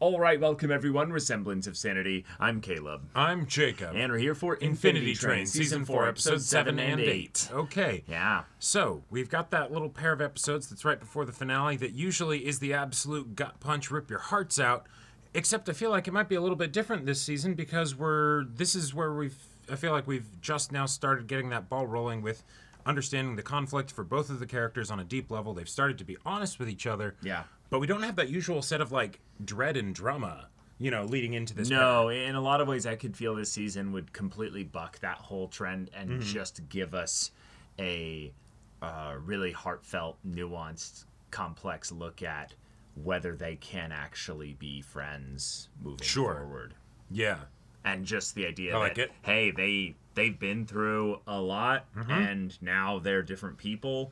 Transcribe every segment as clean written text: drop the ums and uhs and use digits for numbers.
All right, welcome everyone. Semblance of Sanity. I'm Caleb. I'm Jacob. And we're here for Infinity Train, Season 4, Episodes 7 and 8. Okay. Yeah. So, we've got that little pair of episodes that's right before the finale that usually is the absolute gut punch, rip your hearts out. Except I feel like it might be a little bit different this season because I feel like we've just now started getting that ball rolling with understanding the conflict for both of the characters on a deep level. They've started to be honest with each other. Yeah. But we don't have that usual set of, like, dread and drama, leading into this. No, in a lot of ways, I could feel this season would completely buck that whole trend and just give us a really heartfelt, nuanced, complex look at whether they can actually be friends moving forward. Yeah. And just the idea I like that, it. hey, they've been through a lot, and now they're different people.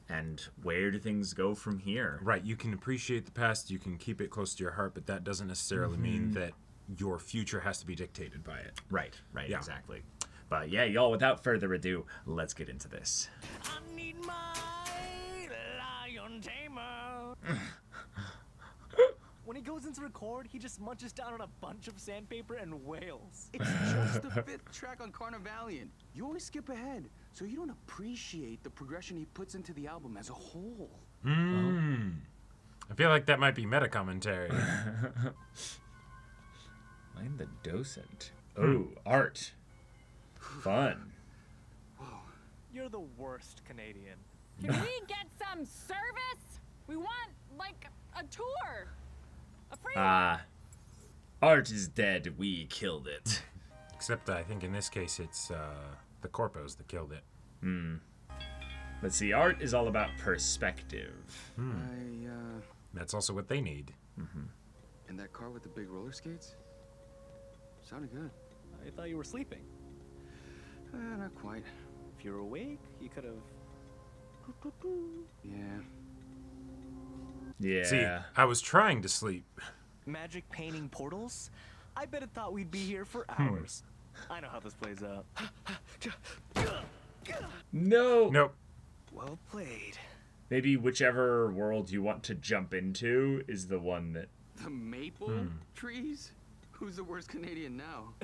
And where do things go from here? Right, you can appreciate the past, you can keep it close to your heart, but that doesn't necessarily mean that your future has to be dictated by it. Right, Yeah. exactly. But yeah, y'all, without further ado, let's get into this. I need my lion tamer. When he goes into record, he just munches down on a bunch of sandpaper and wails. It's just the 5th track on Carnivalian. You always skip ahead, so you don't appreciate the progression he puts into the album as a whole. I feel like that might be meta commentary. I'm the docent. Oh, art. Fun. You're the worst Canadian. Can we get some service? We want, like, a tour. A free one. Art is dead. We killed it. Except I think in this case it's the corpos that killed it. Let's see. Art is all about perspective. That's also what they need. In that car with the big roller skates? Sounded good. I thought you were sleeping. Not quite. If you were awake, you could have... Yeah. Yeah. See, I was trying to sleep. Magic painting portals? I bet it thought we'd be here for hours. I know how this plays out. No. Nope. Well played. Maybe whichever world you want to jump into is the one that... The maple trees? Who's the worst Canadian now?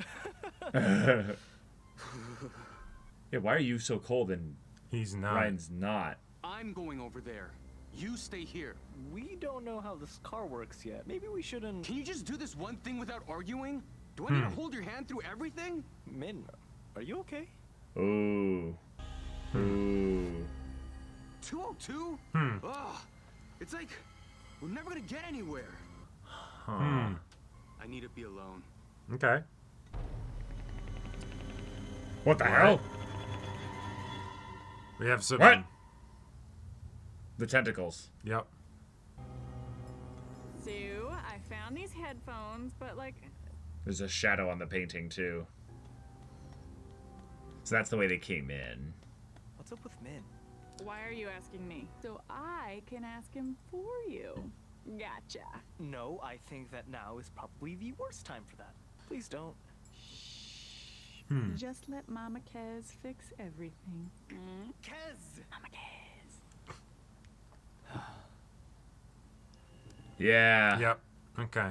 Yeah, why are you so cold and He's not. Ryan's not? I'm going over there. You stay here. We don't know how this car works yet. Maybe we shouldn't... Can you just do this one thing without arguing? Do I need to hold your hand through everything? Min, are you okay? Ooh. Ooh. 202? Ugh. It's like we're never gonna get anywhere. I need to be alone. Okay. What the hell? We have some... What? The tentacles. Yep. Sue, I found these headphones, but, like... There's a shadow on the painting, too. So that's the way they came in. What's up with Min? Why are you asking me? So I can ask him for you. Gotcha. No, I think that now is probably the worst time for that. Please don't. Just let Mama Kez fix everything. Kez! Mama Kez. Yeah. Yep. Okay.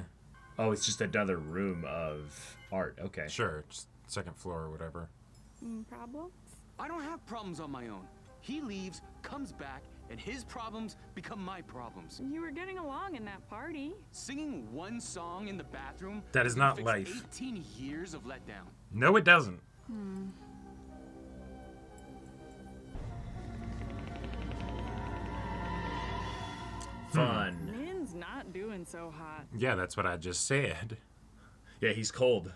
Oh, it's just another room of art. Okay. Sure. Just second floor or whatever. Problems? I don't have problems on my own. He leaves, comes back, and his problems become my problems. You were getting along in that party. Singing one song in the bathroom. That is can not fix life. 18 years of letdown. No, it doesn't. Fun. Min's not doing so hot. Yeah, that's what I just said. Yeah, he's cold.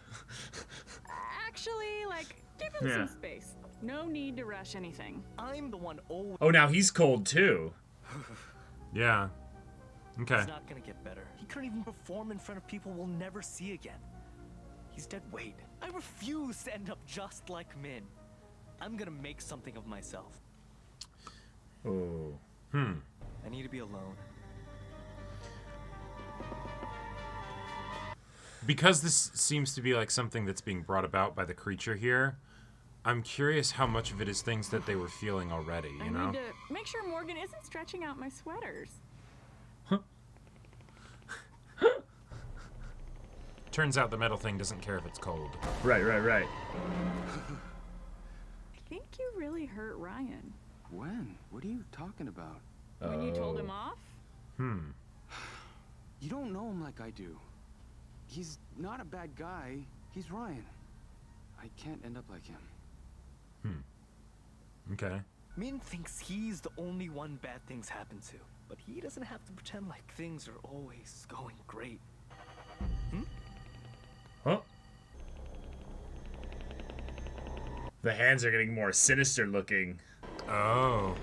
Actually, like, give him Yeah. some space. No need to rush anything. I'm the one always... Oh, now he's cold, too. Yeah. Okay. It's not gonna get better. He couldn't even perform in front of people we'll never see again. He's dead weight. I refuse to end up just like Min. I'm gonna make something of myself. Oh. I need to be alone. Because this seems to be like something that's being brought about by the creature here, I'm curious how much of it is things that they were feeling already, I you know? need to make sure Morgan isn't stretching out my sweaters. Turns out the metal thing doesn't care if it's cold. Right. I think you really hurt Ryan. When? What are you talking about? When you told him off? You don't know him like I do. He's not a bad guy. He's Ryan. I can't end up like him. Okay. Min thinks he's the only one bad things happen to, but he doesn't have to pretend like things are always going great. Huh? The hands are getting more sinister looking. Oh.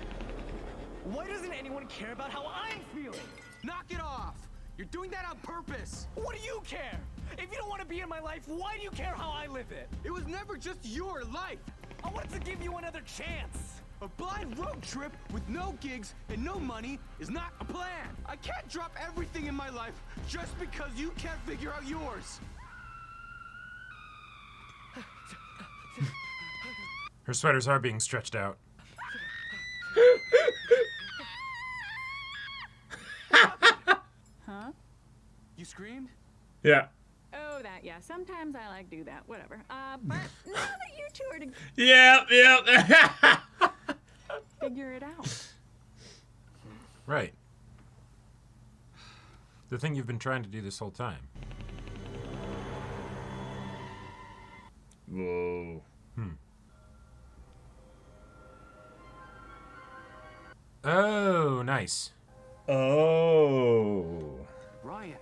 Why doesn't anyone care about how I'm feeling? Knock it off! You're doing that on purpose! What do you care? If you don't want to be in my life, why do you care how I live it? It was never just your life! I wanted to give you another chance. A blind road trip with no gigs and no money is not a plan! I can't drop everything in my life just because you can't figure out yours! Her sweaters are being stretched out. Huh? You screamed? Yeah. Oh, that, yeah. Sometimes I like do that. Whatever. But now that you two are to Yep. figure it out. Right. The thing you've been trying to do this whole time. Whoa. Oh, nice. Oh. Ryan,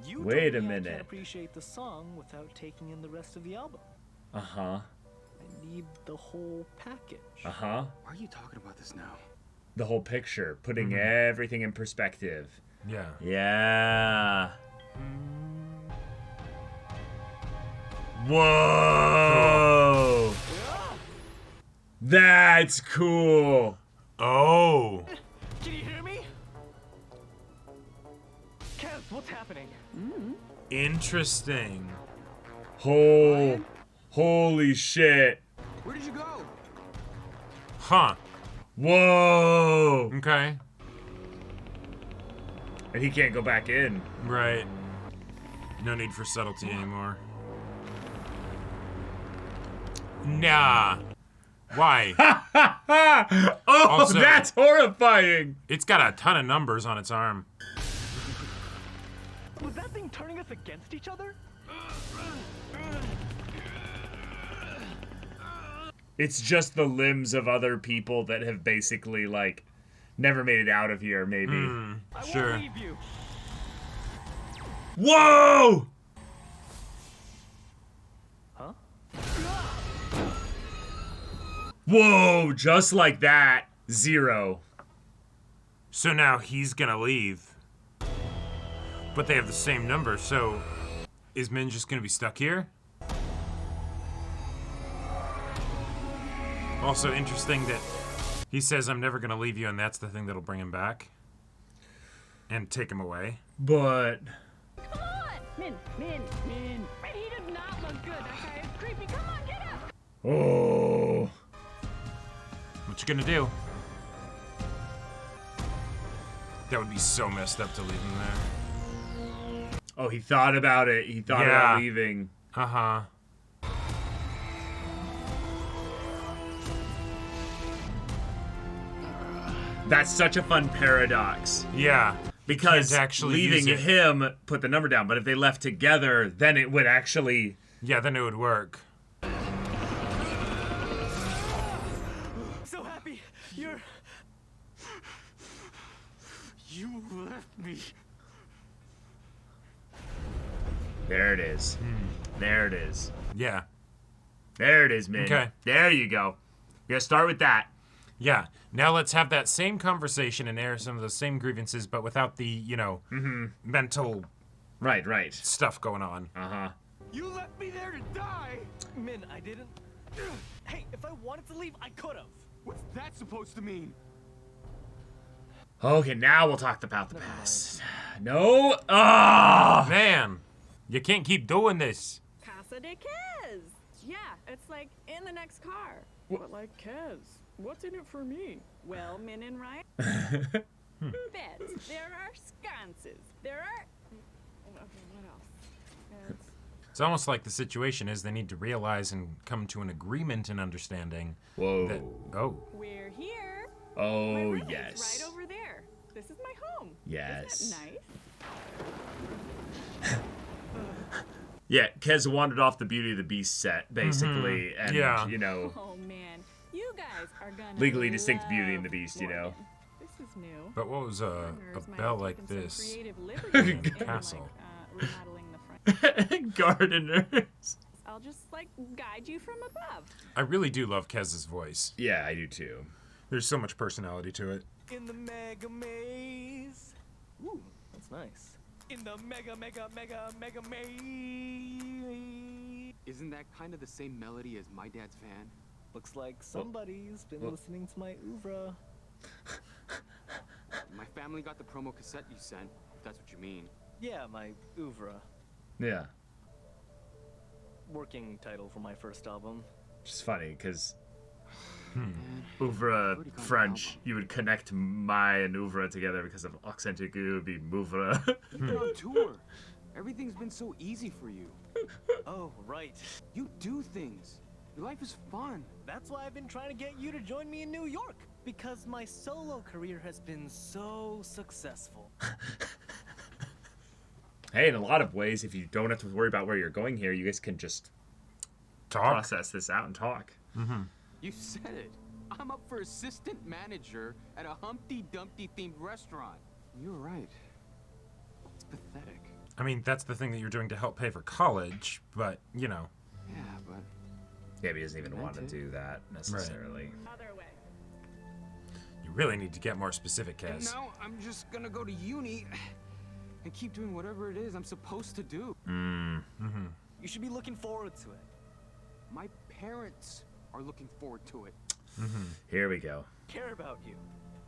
you Wait told a me I minute. can't appreciate the song without taking in the rest of the album. Uh-huh. I need the whole package. Uh-huh. Why are you talking about this now? The whole picture, putting everything in perspective. Yeah. Yeah. Whoa. That's cool. Oh. Can you hear me? Kev, what's happening? Interesting. Holy shit. Where did you go? Huh. Whoa. Okay. And he can't go back in. Right. No need for subtlety anymore. Nah. Why? Oh, Also- that's horrifying. It's got a ton of numbers on its arm. Was that thing turning us against each other? It's just the limbs of other people that have basically, like, never made it out of here, maybe. I Sure. won't leave you. Whoa! Huh? Whoa, just like that. 0. So now he's gonna leave. But they have the same number, so is Min just gonna be stuck here? Also interesting that he says, I'm never gonna leave you, and that's the thing that'll bring him back. And take him away. But... Come on! Min. He did not look good. That guy is creepy. Come on, get up! Oh... What you gonna do? That would be so messed up to leave him there. Oh, he thought about it. He thought Yeah. about leaving. Uh-huh. That's such a fun paradox. Yeah. Because can't actually leaving use it. him put the number down, but if they left together, then it would actually... Yeah, then it would work. So happy you're... You left me. There it is. There it is. Yeah. There it is, man. Okay. There you go. You gotta start with that. Yeah. Now let's have that same conversation and air some of the same grievances, but without the, you know, mental Right. stuff going on. Uh-huh. You left me there to die! Min, I didn't... Hey, if I wanted to leave, I could've. What's that supposed to mean? Okay, now we'll talk about the past. No? Ah! Man, you can't keep doing this. Casa de Kez. Yeah, it's like in the next car. But like Kez, what's in it for me? Well, Min and Ryan. Beds. There are sconces. There are... What else? Beds. It's almost like the situation is they need to realize and come to an agreement and understanding. Whoa. That, We're here. Oh, My room is yes. right over there. This is my home. Yes. Isn't that nice? Yeah, Kez wandered off the Beauty of the Beast set, basically, and, Yeah. you know, Oh man, you guys are gonna legally distinct Beauty and love the Beast, you know. Morgan. This is new. But what was a Partners might bell have like taken some this? creative liberties in, Castle. remodeling the front. Gardeners. I'll just guide you from above. I really do love Kez's voice. Yeah, I do too. There's so much personality to it. In the mega maze. Ooh, that's nice. In the mega maze. Isn't that kind of the same melody as my dad's van? Looks like somebody's been listening to my oeuvre. My family got the promo cassette you sent, if that's what you mean. Yeah, my oeuvre. Yeah. Working title for my first album. Which is funny, because Man, oeuvre already got an French, album. you would connect my and oeuvre together because of accent aigu, it would be mouvre. You've been on tour. Everything's been so easy for you. Oh, right. You do things. Your life is fun. That's why I've been trying to get you to join me in New York. Because my solo career has been so successful. Hey, in a lot of ways, if you don't have to worry about where you're going here, you guys can just Talk. process this out and talk. You said it. I'm up for assistant manager at a Humpty Dumpty themed restaurant. You're right. It's pathetic. I mean, that's the thing that you're doing to help pay for college, but, you know. Yeah, but Yeah, but he doesn't even want to Meant it. do that necessarily. Other way. You really need to get more specific, and Kez. now I'm just gonna go to uni and keep doing whatever it is I'm supposed to do. You should be looking forward to it. My parents are looking forward to it. Here we go. Care about you.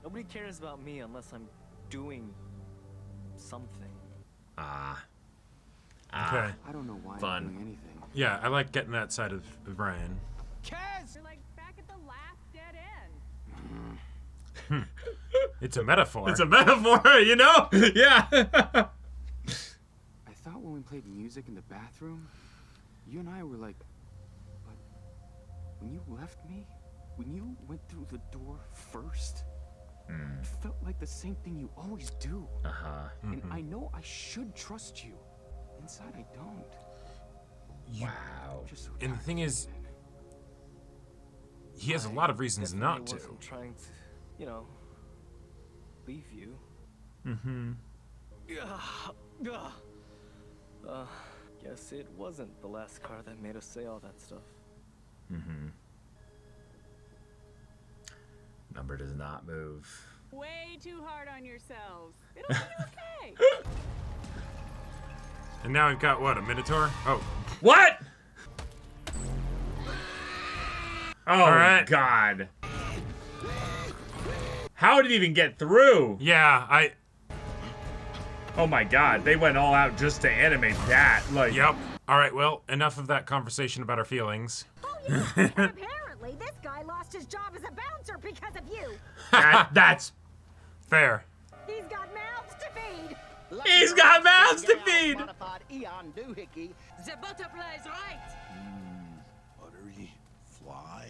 Nobody cares about me unless I'm doing something. Okay. I don't know why Fun. I'm doing anything. Yeah, I like getting that side of Ryan. Kaz! You're back at the last dead end. It's a metaphor. It's a metaphor, you know? Yeah. I thought when we played music in the bathroom, you and I were like, but when you left me, when you went through the door first, it felt like the same thing you always do. Uh-huh. And I know I should trust you. Inside, I don't. Wow. Just so And the tired thing of is, living. he has a lot of reasons Definitely not to. wasn't trying to, leave you. Guess it wasn't the last car that made us say all that stuff. Number does not move. Way too hard on yourselves. It'll be okay. And now we've got, what, a Minotaur? Oh, What? Oh, right. God. How did it even get through? yeah, Oh, my God. They went all out just to animate that. Like, Yep. All right, well, enough of that conversation about our feelings. Apparently, this guy lost his job as a bouncer because of you. that's... Fair. He's got mouths to feed. He's got mouths to feed. Modified Eon Doohickey. The butterfly's right. Buttery fly.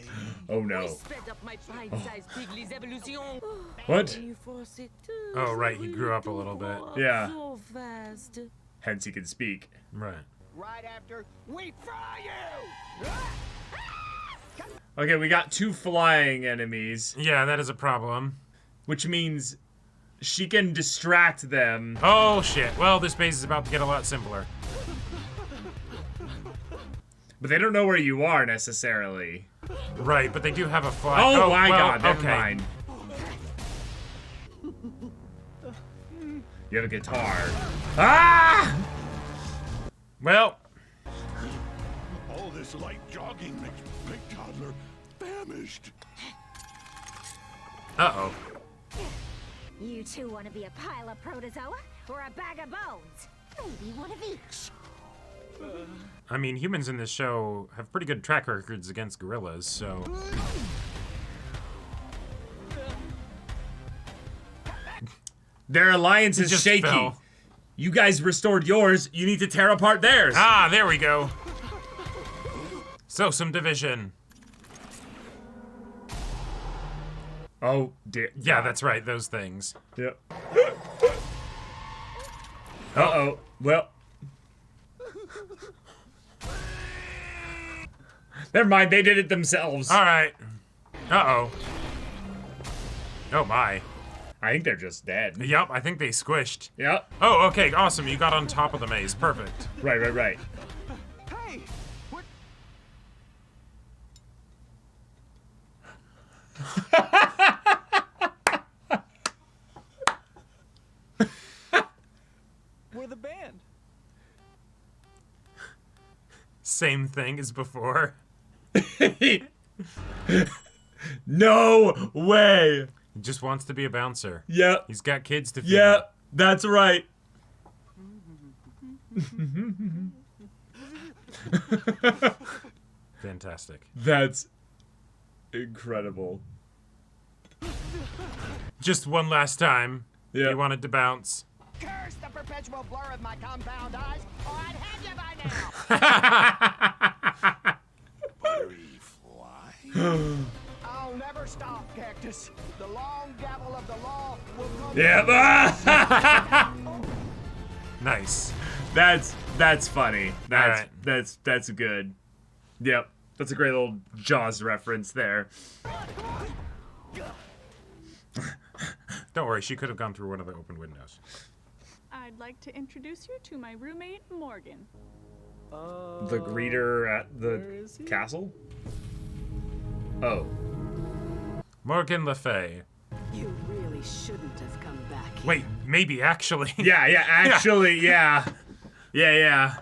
Oh, no. Sped up my pint-sized pigly's evolution. What? You force it to Oh, right, he grew up a little bit. Yeah. so fast. Hence he can speak. Right. Right after we fry you! Okay, we got 2 flying enemies, Yeah, that is a problem. which means she can distract them. Oh, shit. Well, this base is about to get a lot simpler. But they don't know where you are, necessarily. Right, but they do have a fly. Oh, my well, God, never okay. mind. You have a guitar. Ah! Well, All this light jogging makes Big Toddler famished. uh-oh. You two want to be a pile of protozoa or a bag of bones? Maybe one of each. I mean, humans in this show have pretty good track records against gorillas, so... Their alliance is just shaky. fell. You guys restored yours. You need to tear apart theirs. Ah, there we go. So, some division. Oh, dear. Yeah, that's right, those things. Yep. Uh-oh. Well. Never mind, they did it themselves. All right. Uh-oh. Oh, my. I think they're just dead. Yep, I think they squished. Yep. Oh, okay, awesome. You got on top of the maze. Perfect. Right. Hey, what? We're the band. Same thing as before. No way. He just wants to be a bouncer. Yep. He's got kids to feed. Yep. That's right. Fantastic. That's incredible. Just one last time. Yeah. He wanted to bounce. Curse the perpetual blur of my compound eyes, or I'd have you by now! Buttery fly. I'll never stop, Cactus. The long gavel of the law will come. Yep. Nice. That's funny. Alright. That's good. Yep. That's a great little Jaws reference there. Don't worry, she could have gone through one of the open windows. I'd like to introduce you to my roommate, Morgan. The greeter at where the is he? castle? Oh. Morgan Le Fay. You really shouldn't have come back. Wait, maybe actually. Yeah, actually, yeah. Yeah.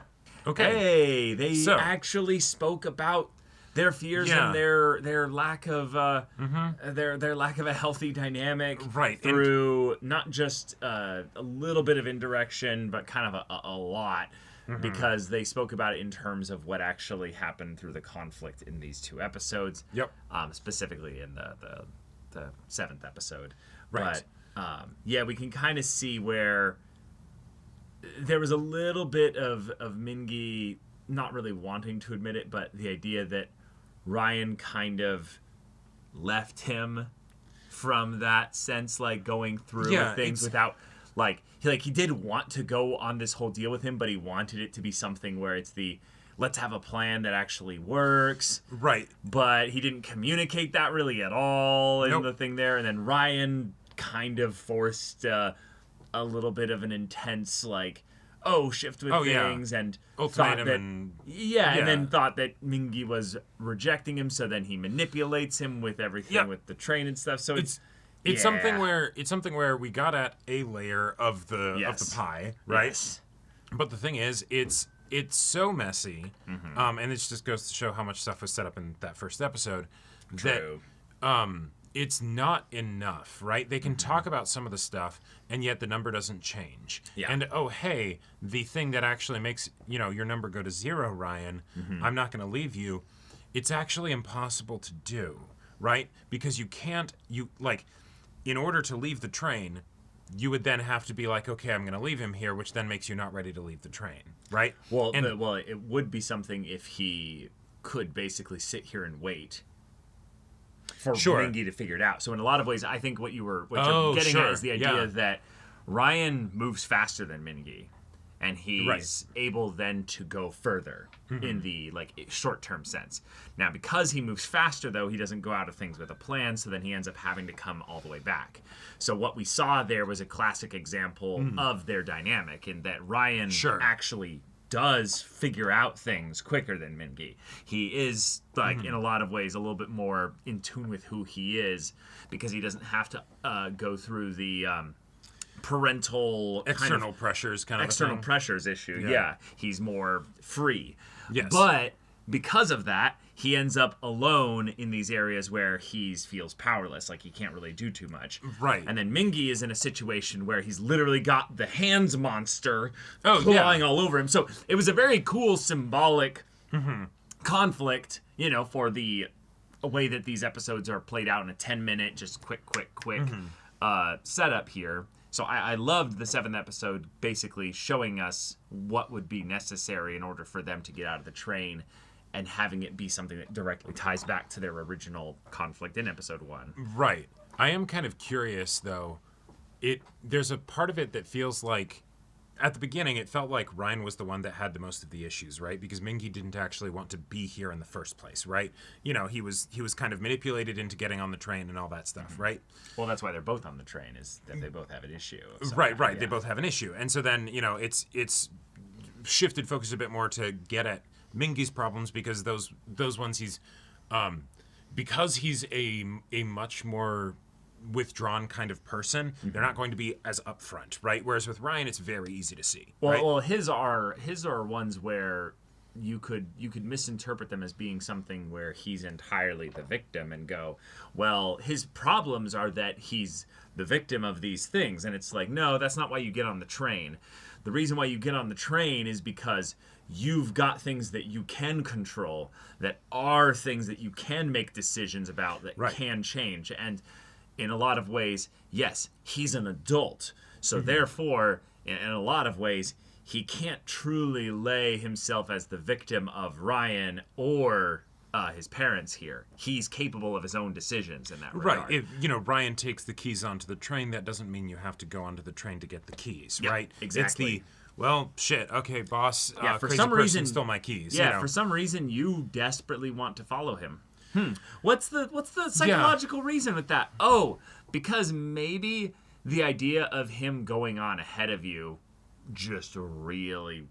Okay. Hey, they So- actually spoke about their fears Yeah. and their lack of their lack of a healthy dynamic, Right, and- through not just a little bit of indirection, but kind of a lot, because they spoke about it in terms of what actually happened through the conflict in these two episodes. Yep. Specifically in the 7th episode. Right. But yeah, we can kind of see where there was a little bit of Mingi not really wanting to admit it, but the idea that Ryan kind of left him from that sense, like going through Yeah, with things it's- without he did want to go on this whole deal with him, but he wanted it to be something where it's let's have a plan that actually works. Right. But he didn't communicate that really at all in Nope. the thing there. And then Ryan kind of forced a little bit of an intense, shift with things. And Ultimatum thought that, and... and then thought that Mingi was rejecting him. So then he manipulates him with everything with the train and stuff. So It's something where we got at a layer of the pie, right? Yes. But the thing is, it's so messy, and it just goes to show how much stuff was set up in that first episode. True. That it's not enough, right? They can talk about some of the stuff, and yet the number doesn't change. Yeah. And hey, the thing that actually makes your number go to 0, Ryan, I'm not going to leave you. It's actually impossible to do, right? Because you can't. In order to leave the train, you would then have to be like, okay, I'm going to leave him here, which then makes you not ready to leave the train, right? Well, it would be something if he could basically sit here and wait for Mingi to figure it out. So in a lot of ways, I think what you're getting at is the idea that Ryan moves faster than Mingi, and he's able then to go further in the short-term sense. Now, because he moves faster, though, he doesn't go out of things with a plan, so then he ends up having to come all the way back. So what we saw there was a classic example of their dynamic, in that Ryan actually does figure out things quicker than Mingi. He is, in a lot of ways, a little bit more in tune with who he is, because he doesn't have to go through the parental external pressures issue. Yeah. He's more free. Yes. But because of that, he ends up alone in these areas where he feels powerless, like he can't really do too much. Right. And then Mingi is in a situation where he's literally got the hands monster clawing all over him. So it was a very cool symbolic conflict, for the way that these episodes are played out in a 10-minute, just quick setup here. So I loved the 7th episode basically showing us what would be necessary in order for them to get out of the train, and having it be something that directly ties back to their original conflict in episode 1. Right. I am kind of curious, though. There's a part of it that feels like, at the beginning, it felt like Ryan was the one that had the most of the issues, right? Because Mingy didn't actually want to be here in the first place, right? You know, he was kind of manipulated into getting on the train and all that stuff, right? Well, that's why they're both on the train, is that they both have an issue. Right. Yeah. They both have an issue. And so then, you know, it's shifted focus a bit more to get at Mingy's problems, because those ones he's because he's a much more withdrawn kind of person, they're not going to be as upfront, right? Whereas with Ryan, it's very easy to see. Well, right? well, his are ones where you could misinterpret them as being something where he's entirely the victim and go, well, his problems are that he's the victim of these things, and it's like, no, that's not why you get on the train. The reason why you get on the train is because you've got things that you can control, that are things that you can make decisions about, that can change. And in a lot of ways, yes, he's an adult. So therefore, in a lot of ways, he can't truly lay himself as the victim of Ryan or his parents here. He's capable of his own decisions in that regard. Right. If, you know, Ryan takes the keys onto the train, that doesn't mean you have to go onto the train to get the keys, right? Exactly. It's well, shit, okay, boss, yeah, for crazy some person reason stole my keys. Yeah, you know? for some reason, you desperately want to follow him. What's the psychological reason with that? Oh, because maybe the idea of him going on ahead of you just really,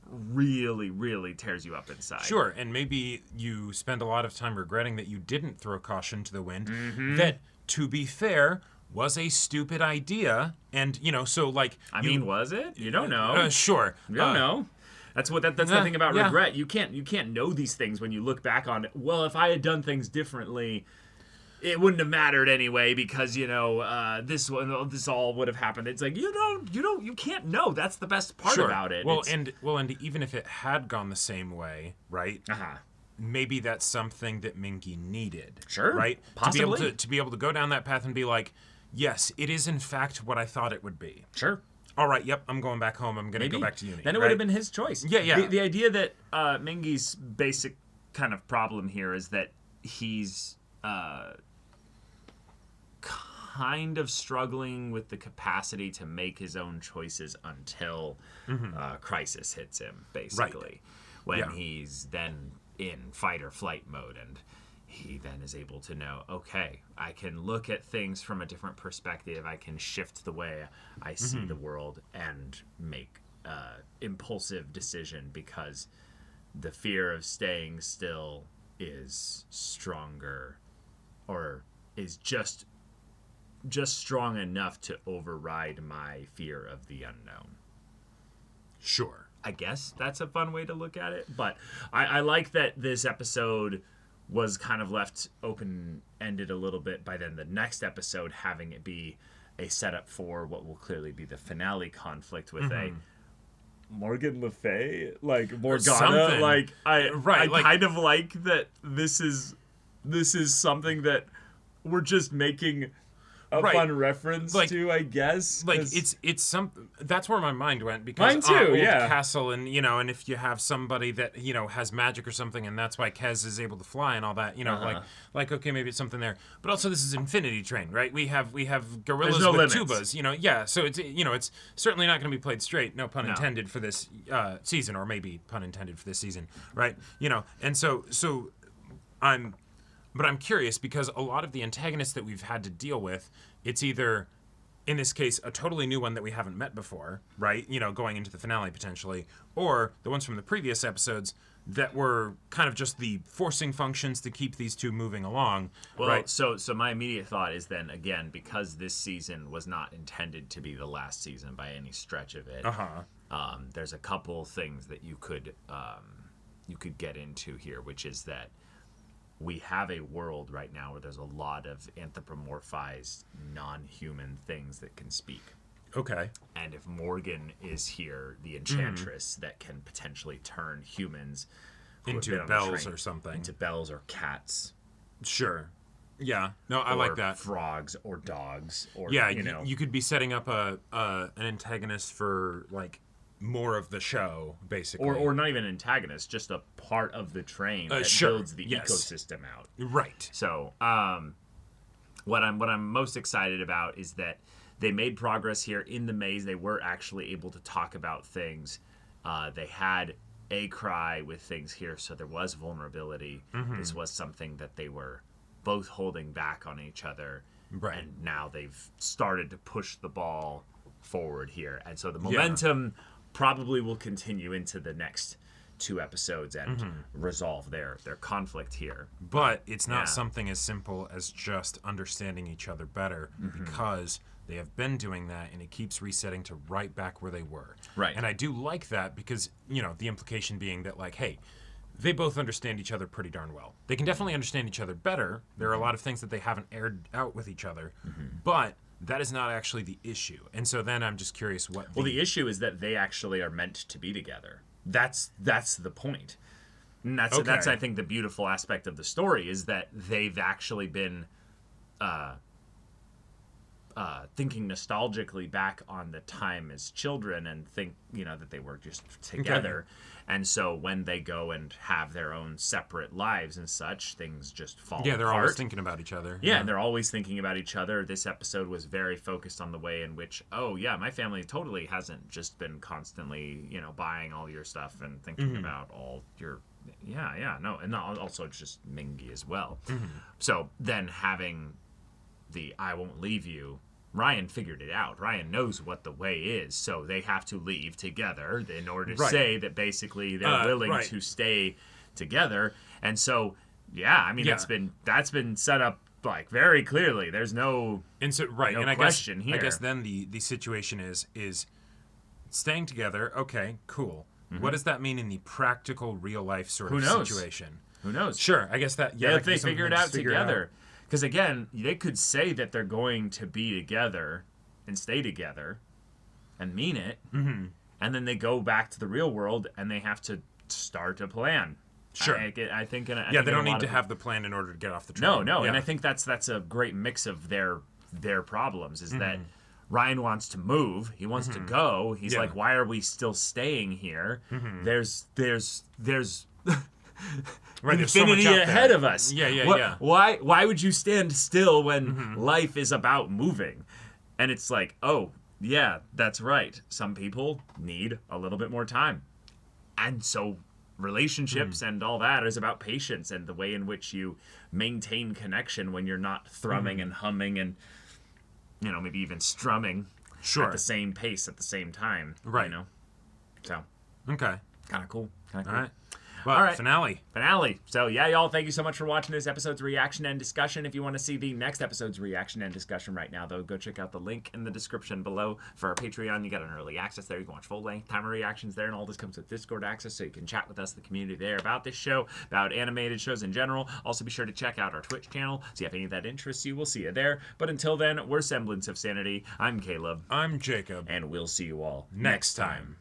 really, really tears you up inside. Sure, and maybe you spend a lot of time regretting that you didn't throw caution to the wind. That, to be fair, was a stupid idea, and, you know, so, like... I mean, was it? You don't know. Sure. You don't know. That's the thing about regret. You can't know these things when you look back on it. Well, if I had done things differently, it wouldn't have mattered anyway, because, you know, this all would have happened. It's like you can't know. That's the best part about it. Well, and even if it had gone the same way, right? Maybe that's something that Mingy needed. Sure. Right? Possibly. To be able to go down that path and be like, yes, it is in fact what I thought it would be. Sure. All right, yep, I'm going back home. I'm going to go back to uni. Then it would have been his choice. Yeah. The idea that Mingy's basic kind of problem here is that he's kind of struggling with the capacity to make his own choices until crisis hits him, basically. Right. When he's then in fight or flight mode, and he then is able to know, okay, I can look at things from a different perspective. I can shift the way I see the world and make impulsive decision, because the fear of staying still is stronger, or is just strong enough to override my fear of the unknown. Sure. I guess that's a fun way to look at it. But I like that this episode was kind of left open-ended a little bit by then the next episode having it be a setup for what will clearly be the finale conflict with a Morgan Le Fay, like Morgana. Something. Like I like, kind of like that this is something that we're just making a fun reference to, I guess. Like it's some. That's where my mind went, because mine too, old yeah. Castle, and you know, and if you have somebody that, you know, has magic or something, and that's why Kez is able to fly and all that, you know, like okay, maybe it's something there. But also, this is Infinity Train, right? We have gorillas with limits. tubas, you know. Yeah, so it's, you know, it's certainly not going to be played straight. No pun intended for this season, or maybe pun intended for this season, right? You know, and so But I'm curious, because a lot of the antagonists that we've had to deal with, it's either, in this case, a totally new one that we haven't met before, right? You know, going into the finale potentially, or the ones from the previous episodes that were kind of just the forcing functions to keep these two moving along. Well, right? so my immediate thought is then, again, because this season was not intended to be the last season by any stretch of it, there's a couple things that you could get into here, which is that we have a world right now where there's a lot of anthropomorphized, non-human things that can speak. Okay. And if Morgan is here, the enchantress that can potentially turn humans into bells or something. Into bells or cats. Sure. Yeah. No, I like that. Frogs or dogs or yeah, you know. you could be setting up an antagonist for like more of the show, basically. Or not even an antagonist, just a part of the train that builds the ecosystem out. Right. So, what I'm most excited about is that they made progress here in the maze. They were actually able to talk about things. They had a cry with things here, so there was vulnerability. This was something that they were both holding back on each other. Right. And now they've started to push the ball forward here. And so the momentum probably will continue into the next 2 episodes and resolve their conflict here. But it's not something as simple as just understanding each other better, because they have been doing that, and it keeps resetting to right back where they were. Right. And I do like that because, you know, the implication being that, like, hey, they both understand each other pretty darn well. They can definitely understand each other better. There are a lot of things that they haven't aired out with each other, but that is not actually the issue. And so then I'm just curious what the issue is that they actually are meant to be together. That's the point. And that's I think the beautiful aspect of the story is that they've actually been thinking nostalgically back on the time as children and think, you know, that they were just together. And so when they go and have their own separate lives and such, things just fall apart. Yeah, they're always thinking about each other. Yeah, and they're always thinking about each other. This episode was very focused on the way in which, my family totally hasn't just been constantly, you know, buying all your stuff and thinking about all your... and also just Mingy as well. So then having the I won't leave you, Ryan figured it out. Ryan knows what the way is, so they have to leave together in order to say that basically they're willing to stay together. And so, that's been set up like very clearly. There's no question here. I guess then the situation is staying together. Okay, cool. What does that mean in the practical, real life sort of situation? Who knows? Sure, I guess that. Yeah, if they figure it out together. Because again, they could say that they're going to be together and stay together and mean it, and then they go back to the real world and they have to start a plan. Sure. I think they don't need to have the plan in order to get off the train. No, and I think that's a great mix of their problems is that Ryan wants to move, he wants to go. He's like, why are we still staying here? There's infinity ahead of us. Why would you stand still when life is about moving? And it's like, oh, yeah, that's right. Some people need a little bit more time. And so relationships and all that is about patience and the way in which you maintain connection when you're not thrumming and humming and, you know, maybe even strumming at the same pace at the same time. Right. You know? So. Okay. Kind of cool. All right. Well, all right. Finale. So, y'all, thank you so much for watching this episode's reaction and discussion. If you want to see the next episode's reaction and discussion right now, though, go check out the link in the description below for our Patreon. You got an early access there. You can watch full-length timer reactions there, and all this comes with Discord access, so you can chat with us, the community there, about this show, about animated shows in general. Also, be sure to check out our Twitch channel. See if any of that interests you. We'll see you there. But until then, we're Semblance of Sanity. I'm Caleb. I'm Jacob. And we'll see you all next time.